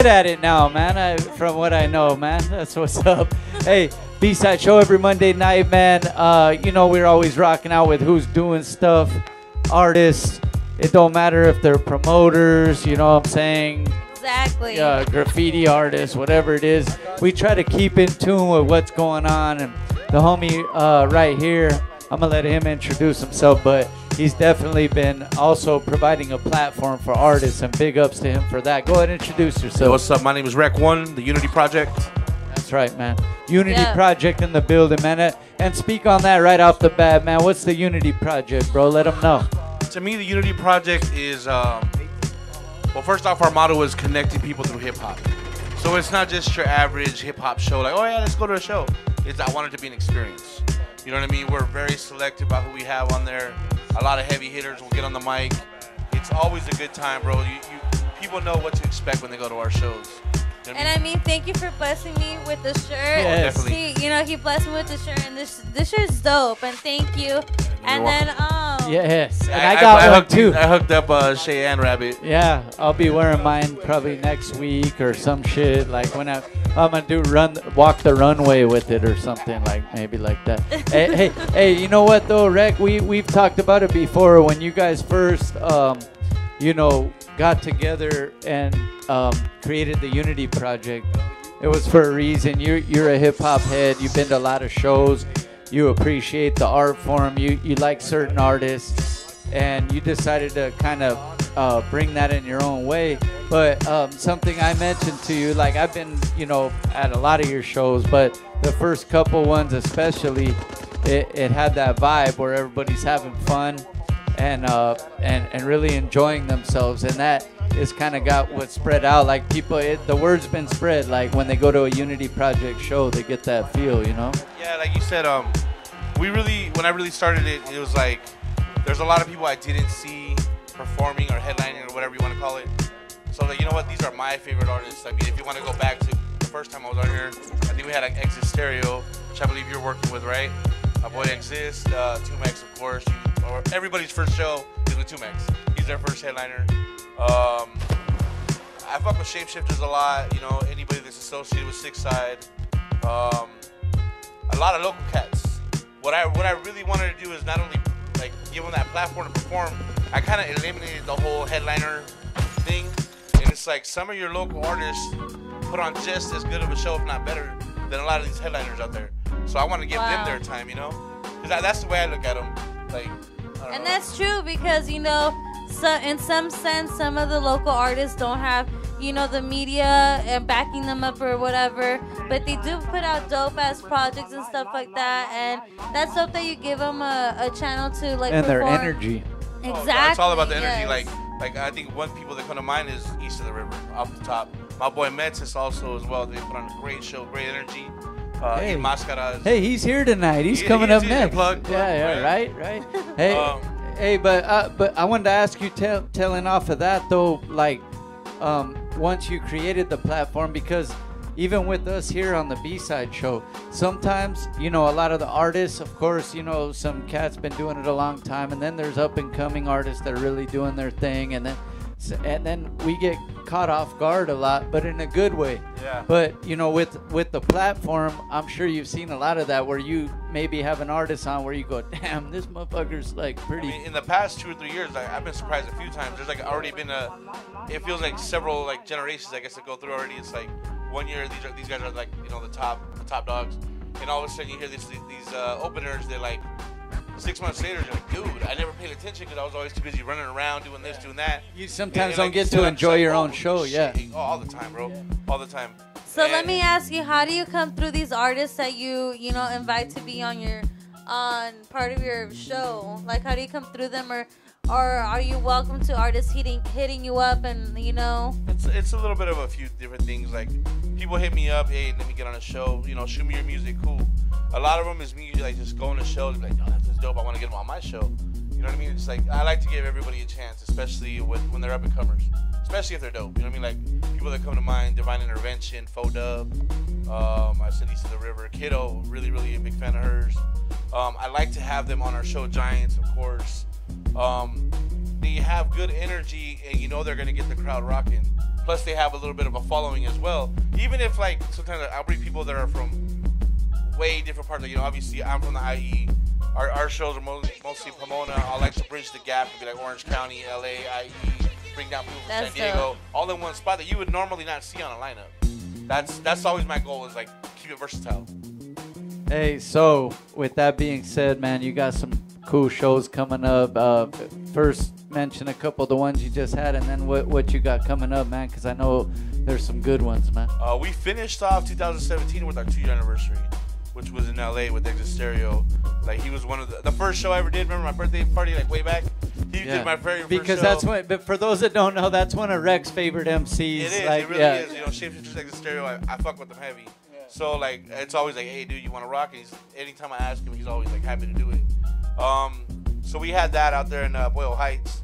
good at it now, man. From what I know, man. That's what's up. Hey, B-Side Show every Monday night, man. You know, we're always rocking out with who's doing stuff, artists. It don't matter if they're promoters, you know what I'm saying? Exactly. Graffiti artists, whatever it is. We try to keep in tune with what's going on. And the homie right here, I'm going to let him introduce himself, but he's definitely been also providing a platform for artists, and big ups to him for that. Go ahead and introduce yourself. Hey, what's up? My name is Rec One, the Unity Project. That's right, man. Unity Project in the building, man. And speak on that right off the bat, man. What's the Unity Project, bro? Let them know. To me, the Unity Project is, well, first off, our motto is connecting people through hip-hop. So it's not just your average hip-hop show, like, oh, yeah, let's go to a show. I want it to be an experience. You know what I mean? We're very selective about who we have on there. A lot of heavy hitters will get on the mic. It's always a good time, bro. People know what to expect when they go to our shows. You know and I mean, thank you for blessing me with the shirt. Yes. Definitely. He blessed me with the shirt, and this shirt's dope. And thank you. And then yes, and I got one too. I hooked up Shaye and Rabbit. Yeah, I'll be wearing mine probably next week or some shit. Like when I'm gonna walk the runway with it or something, like maybe like that. hey, you know what though, Rec? We've talked about it before when you guys first, got together and created the Unity Project. It was for a reason. You're a hip hop head. You've been to a lot of shows. You appreciate the art form. You like certain artists, and you decided to kind of bring that in your own way. But something I mentioned to you, like I've been, at a lot of your shows, but the first couple ones especially, it had that vibe where everybody's having fun and really enjoying themselves, and that is kind of got what spread out. Like people, the word's been spread. Like when they go to a Unity Project show, they get that feel, Yeah, like you said, when I really started it, it was like there's a lot of people I didn't see performing or headlining or whatever you want to call it. So like, you know what? These are my favorite artists. I mean, if you want to go back to the first time I was on here, I think we had like Exist Stereo, which I believe you're working with, right? My boy Exist, 2Max, of course. Or everybody's first show is with 2Max. He's their first headliner. I fuck with Shapeshifters a lot. Anybody that's associated with Six Side. A lot of local cats. What I really wanted to do is not only like give them that platform to perform. I kind of eliminated the whole headliner thing, and it's like some of your local artists put on just as good of a show, if not better, than a lot of these headliners out there. So I want to give them their time, because that's the way I look at them. Like, and that's true because so in some sense, some of the local artists don't have the media and backing them up or whatever, but they do put out dope ass projects and stuff like that, and that's dope that you give them a channel to like and perform. Their energy. Exactly. It's all about the energy. Like I think one people that come to mind is East of the River, off the top. My boy Metsys also as well. They put on a great show, great energy. Hey. Mascaras. Hey, he's here tonight. He's coming up next. Plug, right. Hey, but I wanted to ask you, telling off of that though, like, once you created the platform, because even with us here on the B-Side Show, sometimes, a lot of the artists, of course, some cats been doing it a long time, and then there's up-and-coming artists that are really doing their thing, and then we get caught off guard a lot, but in a good way. Yeah. But, with the platform, I'm sure you've seen a lot of that, where you maybe have an artist on where you go, damn, this motherfucker's like pretty. I mean, in the past 2 or 3 years, I've been surprised a few times. There's like already been it feels like several like generations, I guess, that go through already. It's like 1 year, these guys are like, the top dogs, and all of a sudden you hear these openers. They're like 6 months later, you're like, dude, I never paid attention because I was always too busy running around doing this, doing that. You sometimes don't get to enjoy your own show, yeah. All the time, bro. All the time. So let me ask you, how do you come through these artists that you invite to be on part of your show? Like, how do you come through them, or are you welcome to artists hitting you up and It's a little bit of a few different things. Like, people hit me up, hey, let me get on a show. Shoot me your music, cool. A lot of them is me like just going to shows and be like, oh, that's dope. I want to get them on my show. You know what I mean? It's like I like to give everybody a chance, especially when they're up and comers. Especially if they're dope. You know what I mean? Like people that come to mind, Divine Intervention, Faux Dub. I said East of the River, Kiddo, really, really a big fan of hers. I like to have them on our show, Giants, of course. They have good energy, and they're gonna get the crowd rocking. Plus, they have a little bit of a following as well. Even if, like, sometimes I'll bring people that are from way different parts. You know, obviously, I'm from the IE. Our shows are mostly Pomona. I like to bridge the gap and be like Orange County, LA, IE, bring down people from San Diego, all in one spot that you would normally not see on a lineup. That's always my goal, is like keep it versatile. Hey, so with that being said, man, you got some cool shows coming up. First, mention a couple of the ones you just had, and then what you got coming up, man, because I know there's some good ones, man. We finished off 2017 with our 2-year anniversary, which was in LA with Exit Stereo. Like, he was one of the first show I ever did. Remember my birthday party, like way back? He did my very first because show. That's what. But for those that don't know, that's one of Rek's favorite MCs. It is. Like, it really is. You know, Shapeshifters, Exit Stereo. I fuck with them heavy. Yeah. So like, it's always like, hey, dude, you want to rock? And anytime I ask him, he's always like happy to do it. So we had that out there in Boyle Heights.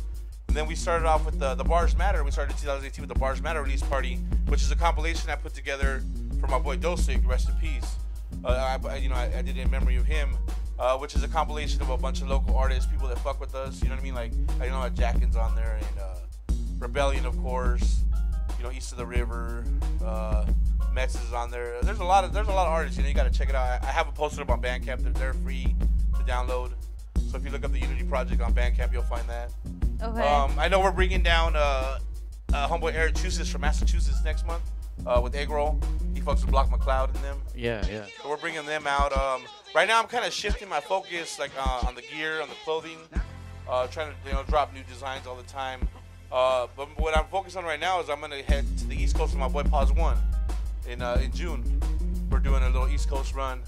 And then we started off with the Bars Matter. We started in 2018 with the Bars Matter release party, which is a compilation I put together for my boy Dosig, rest in peace. I did it in memory of him, which is a compilation of a bunch of local artists, people that fuck with us. You know what I mean? Like, I know Jackin's on there, and Rebellion, of course. You know, East of the River. Metsys is on there. There's a lot of artists. You know, you got to check it out. I have it posted up on Bandcamp. They're free to download. So if you look up the Unity Project on Bandcamp, you'll find that. Okay. I know we're bringing down homeboy Eric Chusis from Massachusetts next month with Egg Roll. He fucks with Block McCloud and them. Yeah. So we're bringing them out. Right now, I'm kind of shifting my focus, like on the gear, on the clothing, trying to drop new designs all the time. But what I'm focused on right now is I'm gonna head to the East Coast with my boy Pause One in June. We're doing a little East Coast run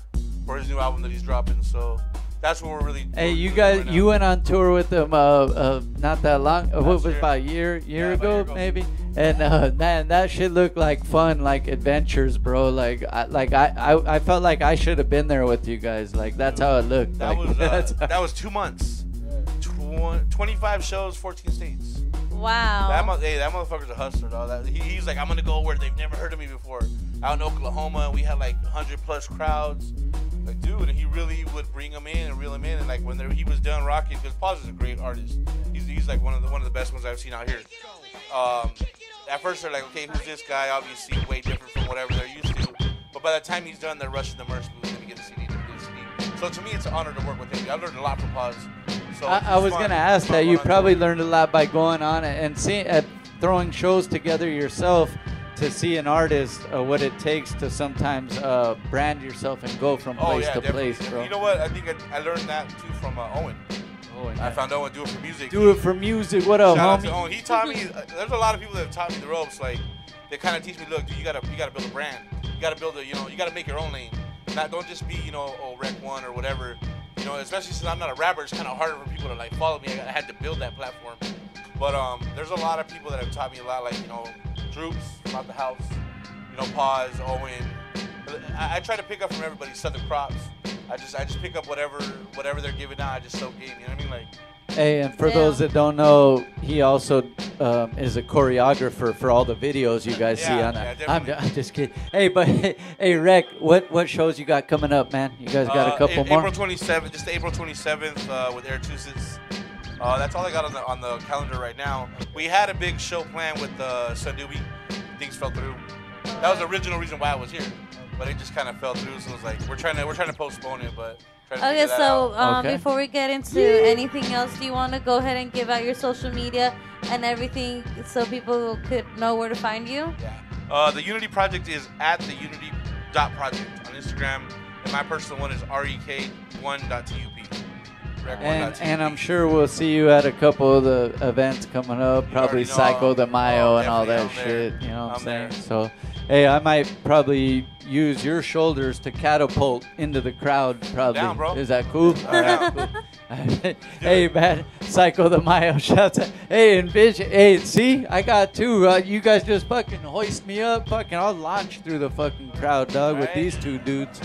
for his new album that he's dropping. So that's what we're really. Hey, you guys, right, you went on tour with them not that long. What was year. about a year ago, maybe? And man, that shit looked like fun, like adventures, bro. Like I felt like I should have been there with you guys. Like that's how it looked. That like, that was 2 months, 25 shows, 14 states. Wow. That motherfucker's a hustler, dog. He's like, I'm gonna go where they've never heard of me before. Out in Oklahoma, we had like 100+ crowds. Like, dude, and he really would bring them in and reel them in. And like when he was done rocking, because Paz is a great artist. He's like one of the best ones I've seen out here. At first they're like, okay, who's this guy? Obviously way different from whatever they're used to. But by the time he's done, they're rushing the merch booth. Let me get a CD. So to me, it's an honor to work with him. I learned a lot from Paz. So I was gonna ask that. You probably learned a lot by going on and seeing throwing shows together yourself. To see an artist, what it takes to sometimes brand yourself and go from place to place, bro. You know what? I think I learned that too from Owen. I found Owen Do It For Music. Do It For Music. What up, Shout out homie? to Owen. He taught me. There's a lot of people that have taught me the ropes. Like they kind of teach me, look, dude, you gotta build a brand. You gotta build you gotta make your own lane. Don't just be, Rec One or whatever. Especially since I'm not a rapper, it's kind of harder for people to like follow me. I had to build that platform. But there's a lot of people that have taught me a lot, like Droops from Out the House, Paz, Owen. I try to pick up from everybody Southern Crops. I just pick up whatever they're giving out. I just soak in. You know what I mean? Like. Hey, and for those that don't know, he also is a choreographer for all the videos you guys see on that. I'm just kidding. Hey, but hey, Rec, what shows you got coming up, man? You guys got a couple more? April 27th, just April 27th with Eric Chusis. That's all I got on the calendar right now. We had a big show planned with Sundubi. Things fell through. That was the original reason why I was here, but it just kind of fell through. So it was like we're trying to postpone it, but. Okay, so before we get into anything else, do you want to go ahead and give out your social media and everything so people could know where to find you? Yeah. The Unity Project is at the unity.project on Instagram, and my personal one is rek1.tup. And I'm sure we'll see you at a couple of the events coming up, probably Psycho de Mayo and all that shit. You know what I'm saying? So, hey, I might probably use your shoulders to catapult into the crowd. Probably. Down, bro. Is that cool? All right, cool. Hey, man, Psycho de Mayo, shouts out. Hey, and bitch, hey, see, I got two. You guys just fucking hoist me up. Fucking, I'll launch through the fucking crowd, dog, with these two dudes.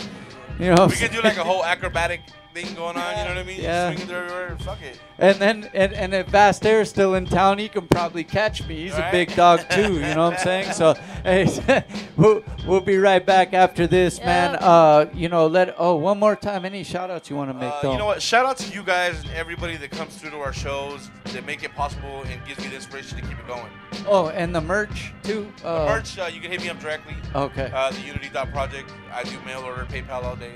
You know, we could do like a whole acrobatic thing going on. You know what I mean? Yeah. Swinging through everywhere. Fuck it. And then, and if Vast Air's still in town, he can probably catch me. He's a big dog too. You know what I'm saying? So, hey, we'll be right back after this, man. You know, one more time. Any shout outs you want to make? Though? You know what? Shout out to you guys and everybody that comes through to our shows that make it possible and gives me the inspiration to keep it going. Oh, and the merch too. The merch, you can hit me up directly. Okay. The Unity.project. I do mail order, PayPal all day.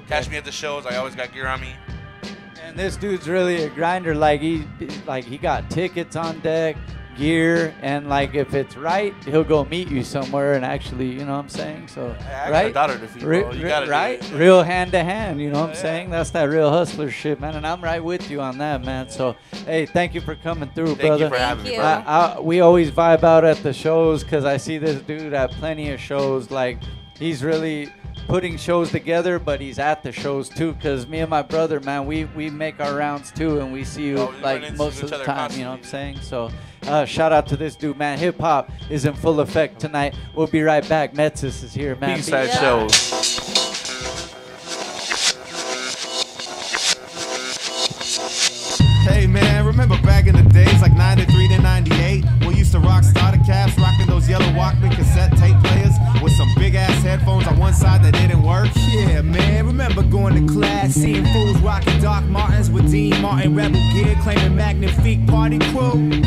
Catch me at the shows. I always got gear on me. And this dude's really a grinder. Like he got tickets on deck, gear, and like if it's right, he'll go meet you somewhere and actually, you know what I'm saying? So I right, got a daughter to feed, bro. You gotta right, do it. Real hand to hand. You know what I'm saying? That's that real hustler shit, man. And I'm right with you on that, man. So hey, thank you for coming through, brother. Thank you for having me, brother. We always vibe out at the shows because I see this dude at plenty of shows. Like he's really putting shows together, but he's at the shows too. Because me and my brother, man, we make our rounds too, and we see you like most of the time. You know what I'm saying? So shout out to this dude, man. Hip hop is in full effect tonight. We'll be right back. Metsys is here, man. B-side shows. Hey man, remember back in the days like 93 to 98? We used to rock starter caps, rocking those yellow Walkman cassette tape players with some big ass headphones on one side that didn't work? Yeah, man, remember going to class, seeing fools rocking Doc Martens with Dean Martin rebel gear, claiming Magnifique party crew.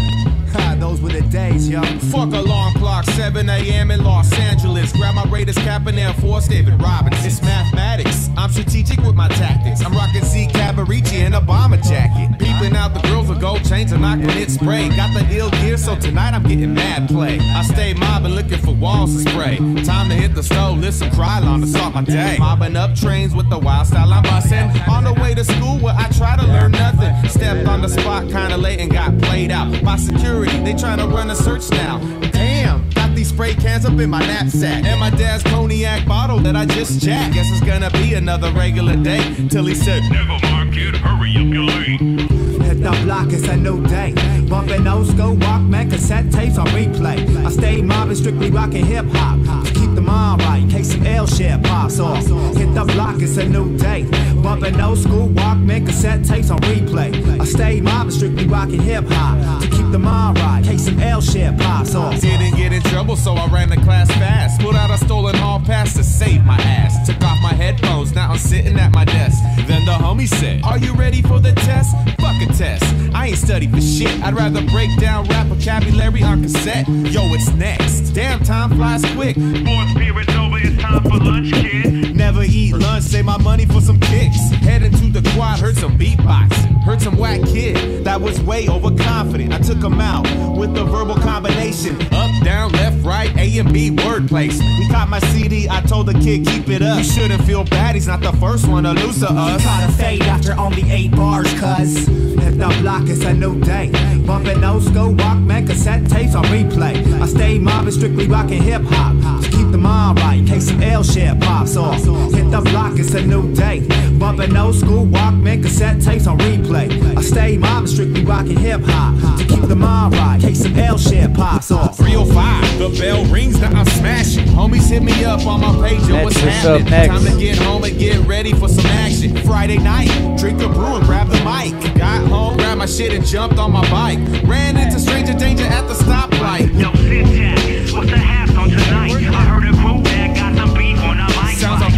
Ha, those were the days, yo. Fuck alarm clock, 7 a.m. in Los Angeles. Grab my Raiders cap and Air Force David Robinson. It's mathematics, I'm strategic with my tactics. I'm rocking Z Cabarici in a bomber jacket. Peeping out the girls with gold chains and knocking it spray. Got the ill gear, so tonight I'm getting mad play. I stay mobbing, looking for walls to spray. Time to hit the stove, listen Krylon to start my day. Mobbing up trains with the wild style I'm bustin'. On the way to school where I try to learn nothing. Stepped on the spot kinda late and got played out. My security, they tryna run a search now. Damn, got these spray cans up in my knapsack. And my dad's cognac bottle that I just jacked. Guess it's gonna be another regular day. Till he said, never mind kid, hurry up your lane. Hit the block, it's a new day. Bumping old school Walkman cassette tapes on replay. I stay mobbing, strictly rocking hip hop. To keep the mind right, in case some L shit pops off. Hit the block, it's a new day. Bumping old school Walkman cassette tapes on replay. I stay mobbing, strictly rocking hip hop. To keep the mind right, in case some L shit pops off. Didn't get in trouble, so I ran the class fast. Put out a stolen hall pass to save my ass. Took off my headphones, now I'm sitting at my desk. Then the homie said, are you ready for the test? Fuck a test, I ain't studied for shit. I'd rather break down rap vocabulary on cassette. Yo, it's next. Damn, time flies quick. Fourth period's over, it's time for lunch, kid. Never eat lunch, save my money for some kicks. Heading to the quad, heard some beatboxing. Heard some whack kid that was way overconfident. I took him out with the verbal combination. Up, down, left, right, A and B word placement. He caught my CD, I told the kid keep it up. You shouldn't feel bad, he's not the first one to lose to us. Caught a fade after only 8 bars, cuz hit the block, it's a new day. Bumping old school Walkman cassette tapes on replay. I stay mobbing, strictly rocking hip hop. To keep the mind right, in case some L shit pops off. Hit the block, it's a new day. Bumping old school Walkman cassette tapes on replay. I stay mobbing, strictly rocking hip hop. To keep the mind right, in case some L shit pops off. 305, the bell rings, now I'm smashing. Homies hit me up on my page, yo, what's happening? Time to get home and get ready for some action. Friday night, drink a brew and grab the mic. Got home, grabbed my shit and jumped on my bike. Ran into stranger danger at the stoplight. Yo, Syntax, what's the half on tonight? I heard a crew that got some beef on a mic. Sounds like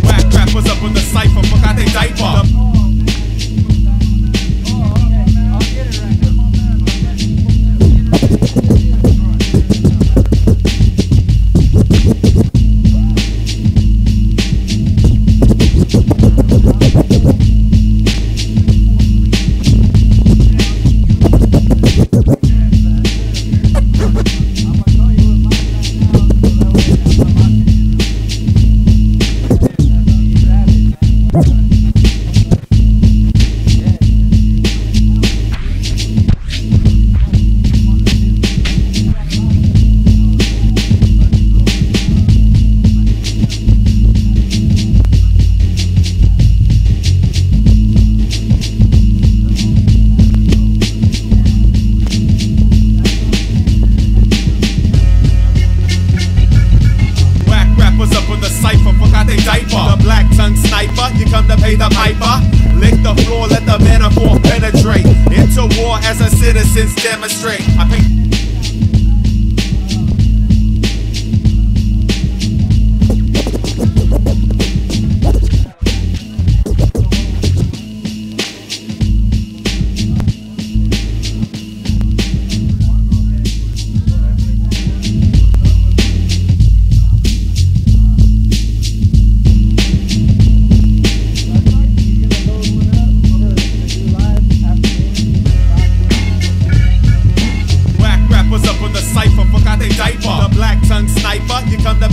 whack rappers up in the cypher, fuck out they diaper. come to pay the piper. Lick the floor, let the metaphor penetrate. Into war as a citizens demonstrate. I paint.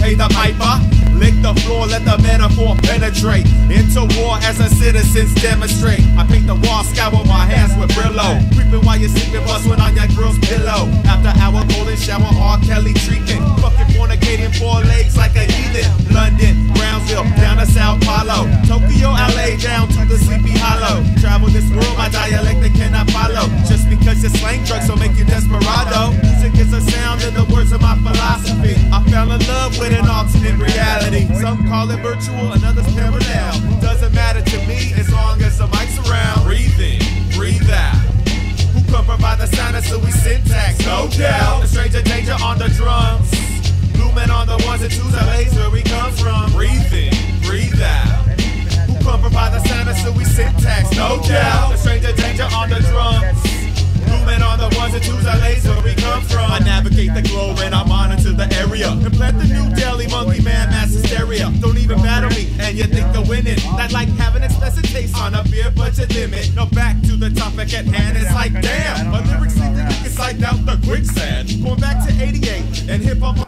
The piper, lick the floor, let the metaphor penetrate. Into war as a citizens demonstrate. I paint the wall, scour my hands with Brillo. Creeping while you're sleeping, bustling on your girl's pillow. After our golden shower, R. Kelly treatment. Fucking fornicating 4 legs like a heathen. London, Brownsville, down to Sao Paulo. Tokyo, LA, down to the Sleepy Hollow. Travel this world, my dialect they cannot follow. Just because your slang drugs will make you desperado. Music is a sound in the words of my philosophy. I fell in love with an alternate reality. Some call it virtual, another's parallel. Doesn't matter to me as long as the mic's around. Breathe in, breathe out. Who can provide the sinus-y syntax? No doubt. The stranger danger on the drums. Lumen on the ones and twos, LA's where we come from. Breathe in, breathe out. Who can provide the sinus-y syntax? No doubt. The stranger danger on the drums. Lumen on the ones and twos, LA's where we come from. I navigate the globe and I monitor the area. And plant the new Delhi monkey man mass hysteria. Don't even battle me and you think you're winning. That like having explicit taste on a beer budget limit. Now back to the topic at hand. It's like damn, my lyrics leave the niggas psyched out the quicksand. Going back to 88 and hip hop.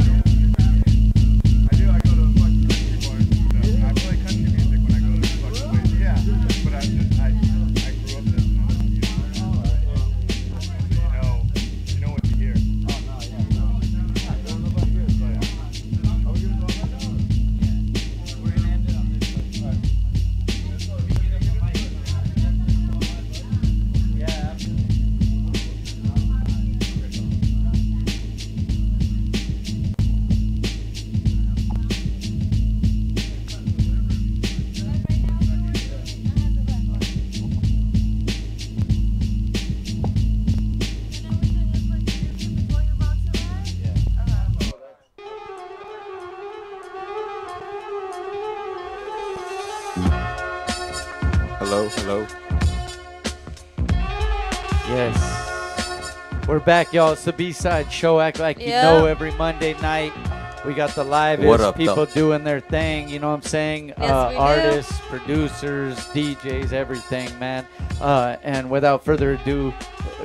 Hello. Yes. We're back, y'all. It's the B-Side Show. Act like you know every Monday night. We got the live people doing their thing. You know what I'm saying? Yes, artists, producers, DJs, everything, man. And without further ado,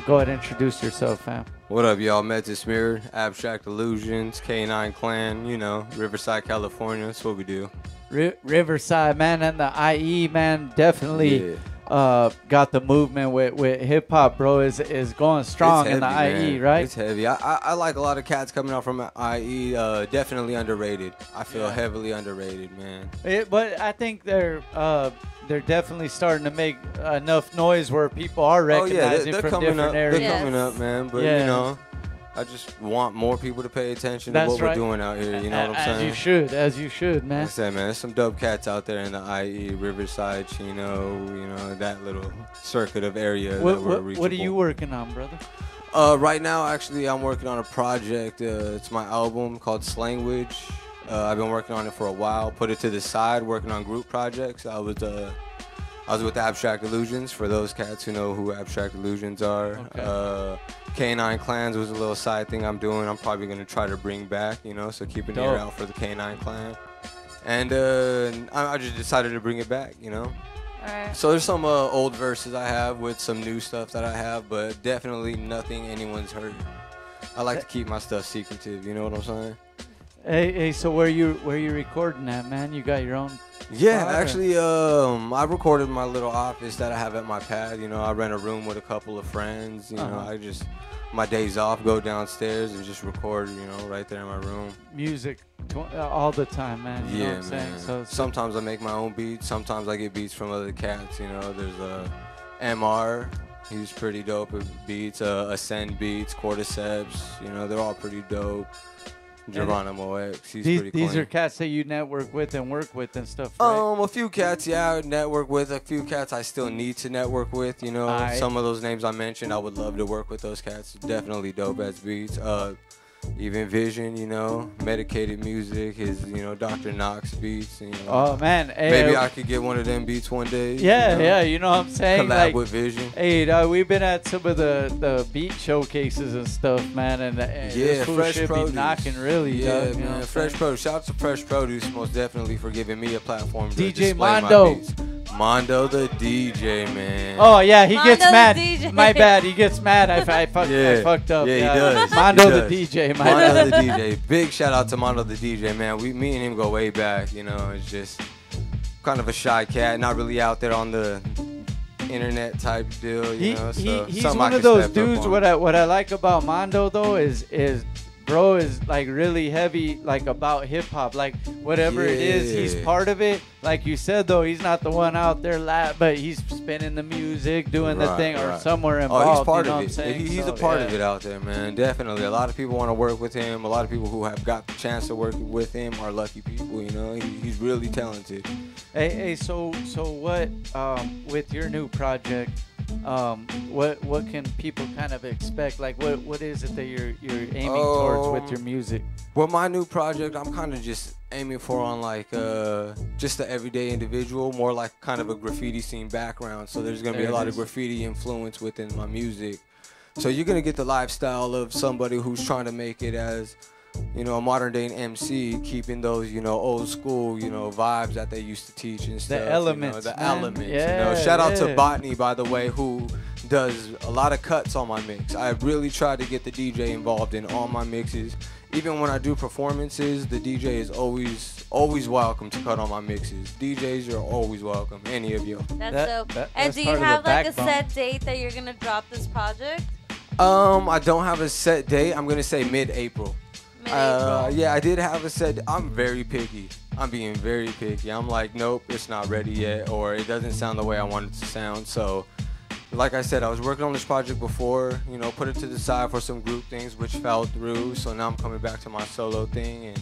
go ahead and introduce yourself, fam. What up, y'all? Metsys, Abstract Illusions, K9 Clan, you know, Riverside, California. That's what we do. Riverside, man, and the IE, man, definitely got the movement with hip hop, bro. Is going strong heavy, in the IE, right? It's heavy. I like a lot of cats coming out from IE. Definitely underrated. I feel heavily underrated, man. But I think they're definitely starting to make enough noise where people are recognizing they're from coming different up. areas. They're coming up, man. But you know, I just want more people to pay attention to what we're doing out here. You know what I'm saying? As you should, man. Like I said, man, there's some dope cats out there in the IE, Riverside, Chino, you know, that little circuit of area that we're reachable. What are you working on, brother? Right now, actually, I'm working on a project. It's my album called Slangwich. I've been working on it for a while. Put it to the side, working on group projects. I was with Abstract Illusions, for those cats who know who Abstract Illusions are. Okay. K9 Clans was a little side thing I'm doing. I'm probably going to try to bring back, you know, so keep an ear out for the K9 Clan. And I just decided to bring it back, you know. Alright. So there's some old verses I have with some new stuff that I have, but definitely nothing anyone's heard. I like to keep my stuff secretive, you know what I'm saying? Hey, so where you recording at, man? You got your own? Yeah, actually, I recorded my little office that I have at my pad. You know, I rent a room with a couple of friends. You know, I just, my days off, go downstairs and just record, you know, right there in my room. Music all the time, man. You know what I'm man. saying? So sometimes I make my own beats. Sometimes I get beats from other cats. You know, there's MR. He's pretty dope at beats. Ascend Beats, Cordyceps. You know, they're all pretty dope. Geronimo X. He's These pretty clean. are cats that you network with and work with and stuff, right? A few cats, yeah, I would network with. A few cats I still need to network with, you know. Aight. Some of those names I mentioned, I would love to work with those cats. Definitely dope as beats. Even Vision, you know, Medicated Music, his, you know, Dr. Knox beats. You know. Oh man, hey, maybe I could get one of them beats one day. Yeah, you know? yeah, you know what I'm saying? Collab Like, with Vision. hey, we've been at some of the beat showcases and stuff, man, and Yeah, this fool Fresh should Produce. be knocking really, Yeah, dog, you know what man, I'm Fresh saying? Produce. Shout out to Fresh Produce, most definitely for giving me a platform to DJ display Mondo. my beats. Mondo the DJ, man. Oh yeah, he Mondo gets the mad. DJ. My bad, he gets mad. I fucked up. Yeah, he does. Mondo He the does. DJ, my Mondo bad. the DJ. Big shout out to Mondo the DJ, man. Me and him go way back. You know, it's just kind of a shy cat, not really out there on the internet type deal. You know, so He's something I one of can those step up dudes. on. What I like about Mondo though is bro is like really heavy like about hip hop, like whatever it is, he's Yeah. part of it. Like you said though, he's not the one out there but he's spinning the music, doing the Right, thing, or right. somewhere involved. Oh, he's part you know of what I'm it. saying? He's So, a part yeah. of it out there, man. Definitely. A lot of people want to work with him. A lot of people who have got the chance to work with him are lucky people. You know, he's really talented. Hey, so what with your new project? What can people kind of expect? Like, what is it that you're aiming towards with your music? Well, my new project, I'm kind of just aiming for on like just the everyday individual, more like kind of a graffiti scene background. So there's gonna be There a it lot is. of graffiti influence within my music. So you're gonna get the lifestyle of somebody who's trying to make it as, you know, a modern day MC, keeping those, you know, old school, you know, vibes that they used to teach and stuff. elements, you know, the man. elements. Yeah, you know, shout out to yeah. Botany, by the way, who does a lot of cuts on my mix. I really try to get the DJ involved in all my mixes. Even when I do performances, the DJ is always welcome to cut on my mixes. DJs are always welcome, any of you. That's That- dope. that- And that's do you part of the have like a backbone. set date that you're gonna drop this project? I don't have a set date. I'm gonna say mid-April. Mid-April. Yeah, I did have a set. I'm very picky. I'm being very picky. I'm like, nope, it's not ready yet, or it doesn't sound the way I want it to sound. So, like I said, I was working on this project before, you know, put it to the side for some group things, which fell through. So now I'm coming back to my solo thing, and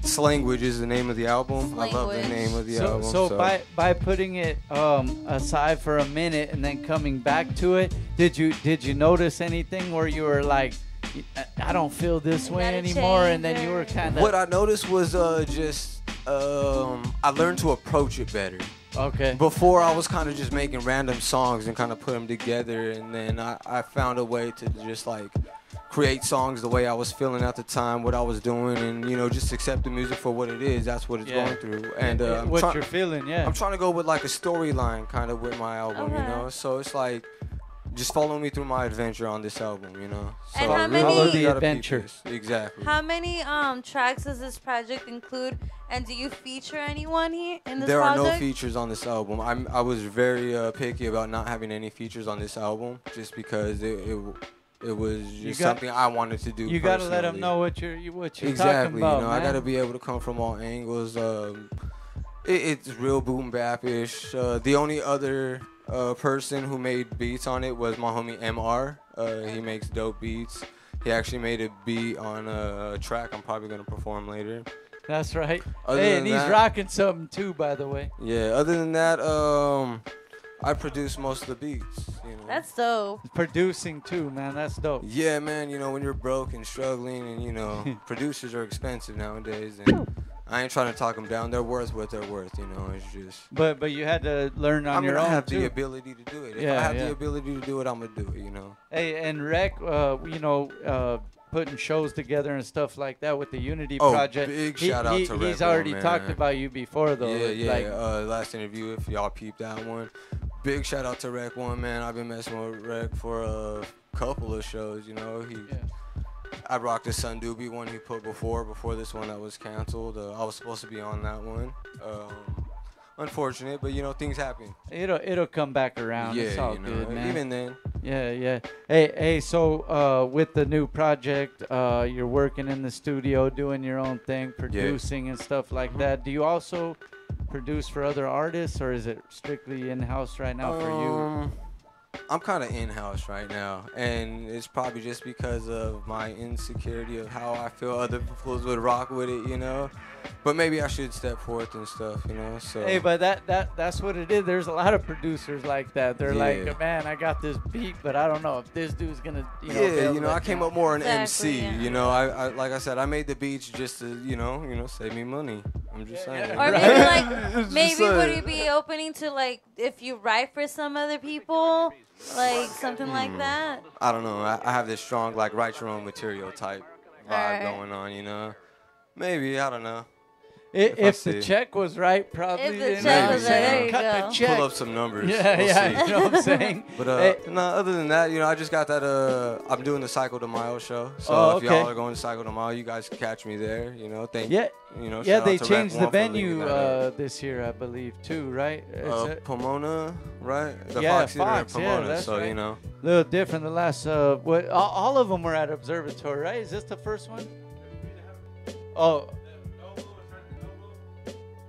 Slangwich is the name of the album. I love the Slangwich. name of the So, album. so by putting it aside for a minute and then coming back to it, did you notice anything where you were like, I don't feel this way gotta anymore, and change then you were or- kind of What I noticed was just I learned to approach it better. okay. Before I was kind of just making random songs and kind of put them together, and then I found a way to just like create songs the way I was feeling at the time, what I was doing, and you know, just accept the music for what it is. That's what it's Yeah. going through. And I'm what try- you're feeling, yeah. I'm trying to go with like a storyline kind of with my album, you Okay. know. So it's like just follow me through my adventure on this album, you know. So And I how really many- Follow the gotta peep adventure. this. Exactly. How many tracks does this project include? And do you feature anyone here in this There are project? no features on this album. I was very picky about not having any features on this album, just because it was just something I wanted to do. You gotta let them personally. know what you're talking Exactly. about, You know, man. I gotta be able to come from all angles. It's real boom bap-ish. The only other person who made beats on it was my homie MR. He makes dope beats. He actually made a beat on a track I'm probably gonna perform later. That's right. Other Hey, than and he's that- rocking something too, by the way. Yeah. Other than that, I produce most of the beats. You know. That's dope. Producing too, man. That's dope. Yeah, man, you know, when you're broke and struggling and, you know, producers are expensive nowadays, and I ain't trying to talk them down. They're worth what they're worth, you know, it's just... But you had to learn on I mean, your I own have too. the ability to do it. If Yeah, I have yeah. the ability to do it, I'm going to do it, you know. Hey, and Rec, you know, putting shows together and stuff like that with the Unity Oh, Project. big shout out to Rec He's already One, talked man. about you before, though. Yeah, Like, last interview, if y'all peeped that one. Big shout out to Rec One, man. I've been messing with Rec for a couple of shows, you know. I rocked the Sun Doobie one he put before this one that was canceled. I was supposed to be on that one. Unfortunate, but you know, things happen. it'll come back around. Yeah, It's all you know, good, man. even then. Yeah. Hey, so with the new project, you're working in the studio, doing your own thing, producing and stuff like that. Do you also produce for other artists, or is it strictly in-house right now for you? I'm kind of in-house right now, and it's probably just because of my insecurity of how I feel other fools would rock with it, you know. But maybe I should step forth and stuff, you know. So. Hey, but that's what it is. There's a lot of producers like that. They're like, man, I got this beat, but I don't know if this dude's gonna, you know. Yeah, you know, I came up more an MC. Yeah. You know, I like I said, I made the beats just to, you know, save me money. I'm just saying. Or maybe like would you be opening to like if you write for some other people, like something like that? I don't know. I have this strong like write your own material type vibe Alright. going on. You know, maybe I don't know. If the check was right, probably. If the you check know, was right, there you cut go. the check. Pull up some numbers. Yeah, We'll yeah, see. you know what I'm saying? But no, other than that, you know, I just got that. I'm doing the Cycle to Mile show. So if y'all are going to Cycle to Mile, you guys can catch me there. You know, you know. Yeah, shout they out to changed Rap the One for venue linking that up. this year, I believe, too, right? Pomona, right? The Yeah, Fox Theater at Fox, yeah, Pomona. that's So right. you know. A little different the last. What? All of them were at Observatory, right? Is this the first one? Oh.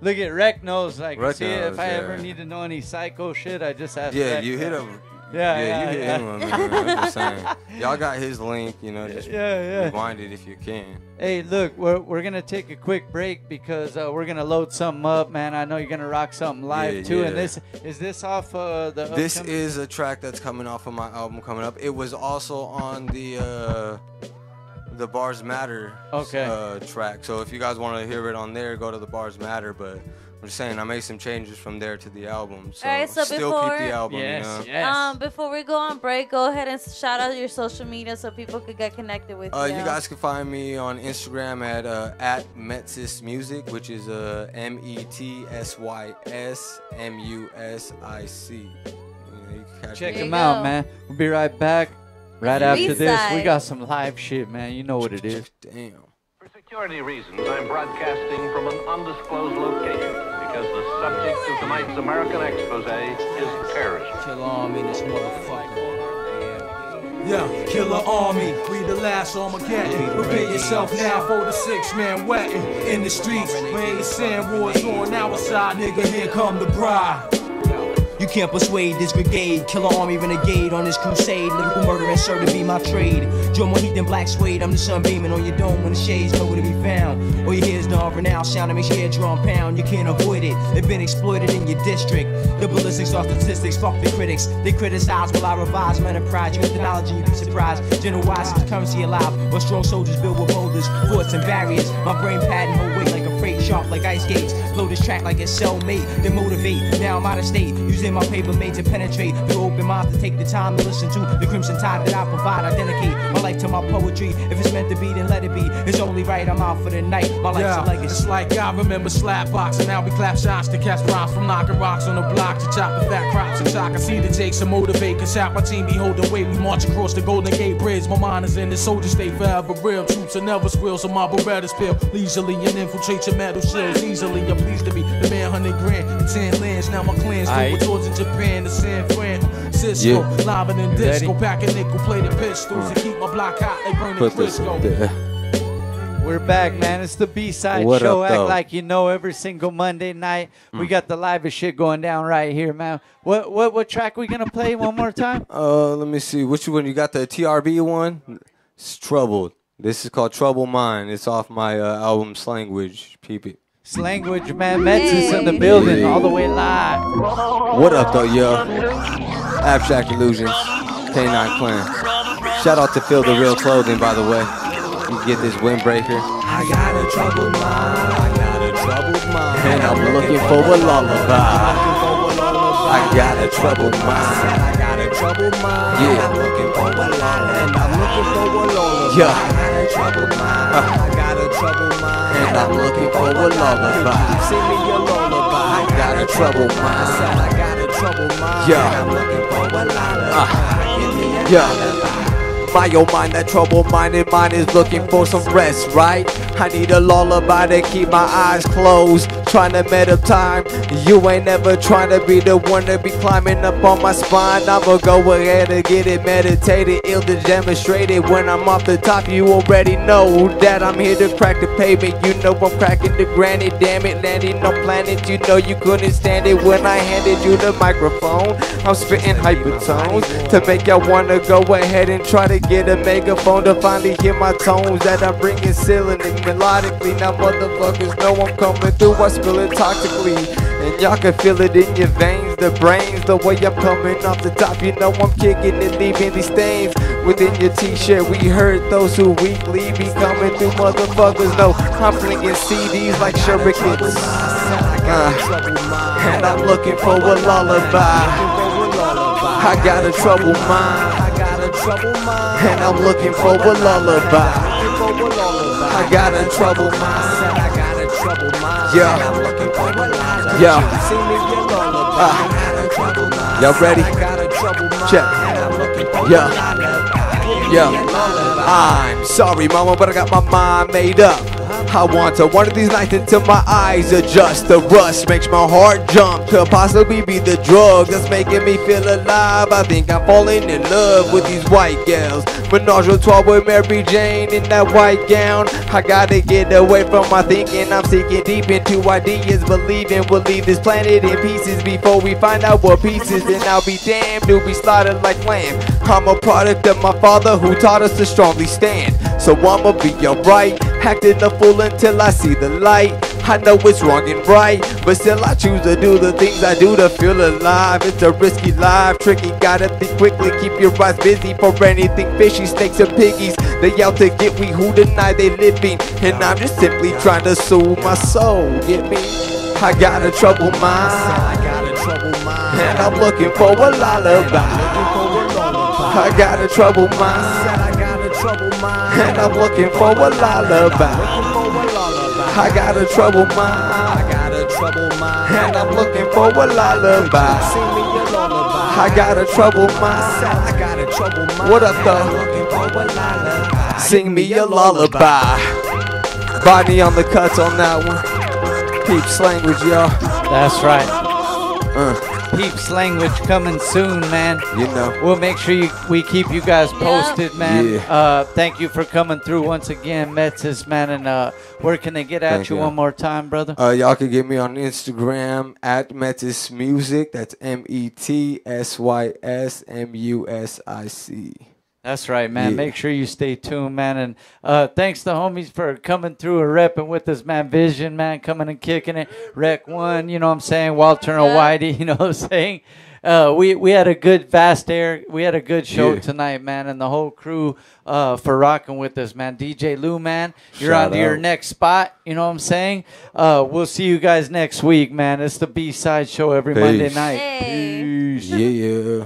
Look at Rec knows. Like, Rec see, knows, if I ever yeah. need to know any psycho shit, I just ask. Yeah, Rec. you hit him. Yeah, you hit him. Man. I'm just saying. Y'all got his link. You know, just rewind it if you can. Hey, look, we're gonna take a quick break because we're gonna load something up, man. I know you're gonna rock something live too. And this is this off the. This is a track that's coming off of my album coming up. It was also on the Bars Matter track. So if you guys want to hear it on there, go to the Bars Matter. But I'm just saying, I made some changes from there to the album. So, All right, so still before, keep the album, you know? Before we go on break, go ahead and shout out your social media so people could get connected with you. You guys can find me on Instagram at Metsys Music, which is METSYSMUSIC. Check him out, man. We'll be right back. Right after this, we got some live shit, man. You know what it is. Damn. For security reasons, I'm broadcasting from an undisclosed location because the subject of tonight's American expose is terrorism. Killer Army, this motherfucker. Yeah, Killer Army, we the last Armageddon. Prepare yourself now for the 6-man wetting. In the streets, when the sand wars on our side, nigga, here come the bride. You can't persuade this brigade, Killer Army renegade on this crusade. Lyrical murder and sure to be my trade. Joe more heat than black suede, I'm the sun beaming on your dome when the shades nowhere to be found. All you hear is the renowned sound that makes your eardrum pound. You can't avoid it, they've been exploited in your district. The ballistics are statistics, fuck the critics. They criticize while I revise my enterprise. You methodology, you'd be surprised. General wise is currency alive, where strong soldiers build with boulders, forts and barriers. My brain pattern hold weight like a freight, sharp like ice gates. Blow this track like it's cellmate, then motivate. Now I'm out of state, using my paper made to penetrate through open minds to take the time to listen to the crimson tide that I provide. I dedicate my life to my poetry. If it's meant to be, then let it be. It's only right, I'm out for the night. My life's a legacy. It's like I remember slapbox, and now we clap shots to catch rhymes from knocking rocks on the block to chop the fat crops. And I can see the takes and motivate, cause half my team be holding weight. We march across the Golden Gate Bridge. My mind is in the soldier state forever real. Troops are never squeal, so my Berettas peel leisurely and infiltrate your metal shields easily. I'm pleased to be the man 100 grand and 10 lands. Now my clan's going towards in Japan to San Francisco. Live and in disco, packing nickel plated pistols and keep my block hot like burning Crisco. We're back, man. It's the B-side What show. up, Act though? like you know every single Monday night. We got the livest shit going down right here, man. What track we gonna play one more time? Let me see. Which one? You got the TRB one? It's Troubled. This is called Trouble Mind. It's off my album Slangwich. Peep it. Slangwich, man. Metsys in the building, all the way live. What up, though, yo? Abstract Illusions, K9 Clan. Shout out to Feel the Real Clothing, by the way. You can get this windbreaker. I got a troubled mind. I got a troubled mind. And I'm looking for a lullaby. I got a troubled mind. I got a troubled mind. Yeah. I'm looking for a lullaby. And I'm looking for a lullaby. Yeah. I got a troubled mind. I got a troubled mind. And I'm looking for a lullaby. Sing me your lullaby. I got a troubled I mind. said I got a troubled mind. Yeah. I'm looking for a lullaby. Give me a Yeah. lullaby. My oh mind, that trouble-minded mind is looking for some rest, right? I need a lullaby to keep my eyes closed. Trying to met up time. You ain't never trying to be the one to be climbing up on my spine. I'ma go ahead and get it meditated, ill to demonstrate it. When I'm off the top, you already know that I'm here to crack the pavement. You know I'm cracking the granite, damn it, landing on planet. You know you couldn't stand it when I handed you the microphone. I'm spitting hypertones to make y'all wanna go ahead and try to get a megaphone to finally hear my tones that I'm bringing, sealing it melodically. Now motherfuckers know I'm coming through, I spill it toxically, and y'all can feel it in your veins, the brains, the way I'm coming off the top. You know I'm kicking and leaving these stains within your t-shirt. We heard those who weekly be coming through, motherfuckers know I'm flinging CDs like shurikens. And I'm looking for a lullaby. I got a troubled mind, and I'm looking for a lullaby. I got a troubled mind. Yeah, yeah. Y'all ready? Check. Yeah, yeah. I'm sorry, mama, but I got my mind made up. I want to one of these nights until my eyes adjust. The rush makes my heart jump. Could possibly be the drug that's making me feel alive. I think I'm falling in love with these white gals. Menage a trois with Mary Jane in that white gown. I gotta get away from my thinking. I'm sinking deep into ideas, believing we'll leave this planet in pieces before we find out what pieces. Then I'll be damned to be slaughtered like lamb. I'm a product of my father who taught us to strongly stand. So I'ma be alright, acting a fool until I see the light. I know it's wrong and right, but still I choose to do the things I do to feel alive. It's a risky life, tricky, gotta think quickly. Keep your eyes busy for anything fishy, snakes and piggies. They out to get we who deny they living, and I'm just simply trying to soothe my soul. Get me? I got a troubled mind, and I'm looking for a lullaby. I got a troubled mind, and I'm looking for a lullaby. I got a troubled mind, and I'm looking for a lullaby. I got a troubled mind. What up, though? Sing me a lullaby. Body on the cuts on that one. Peeps language, y'all. That's right. Peeps language coming soon, man. You know. We'll make sure we keep you guys posted, man. Yeah. Thank you for coming through once again, Metsys, man. And where can they get at you one more time, brother? Y'all can get me on Instagram at Metsys Music. That's METSYSMUSIC. That's right, man. Yeah. Make sure you stay tuned, man. And thanks to homies for coming through and repping with us, man. Vision, man, coming and kicking it. Rec 1, you know what I'm saying? Walter and Whitey, you know what I'm saying? We had a good we had a good show tonight, man, and the whole crew for rocking with us, man. DJ Lou, man, you're on to your next spot, you know what I'm saying? We'll see you guys next week, man. It's the B-Side show every Monday night. Hey. Peace. Yeah.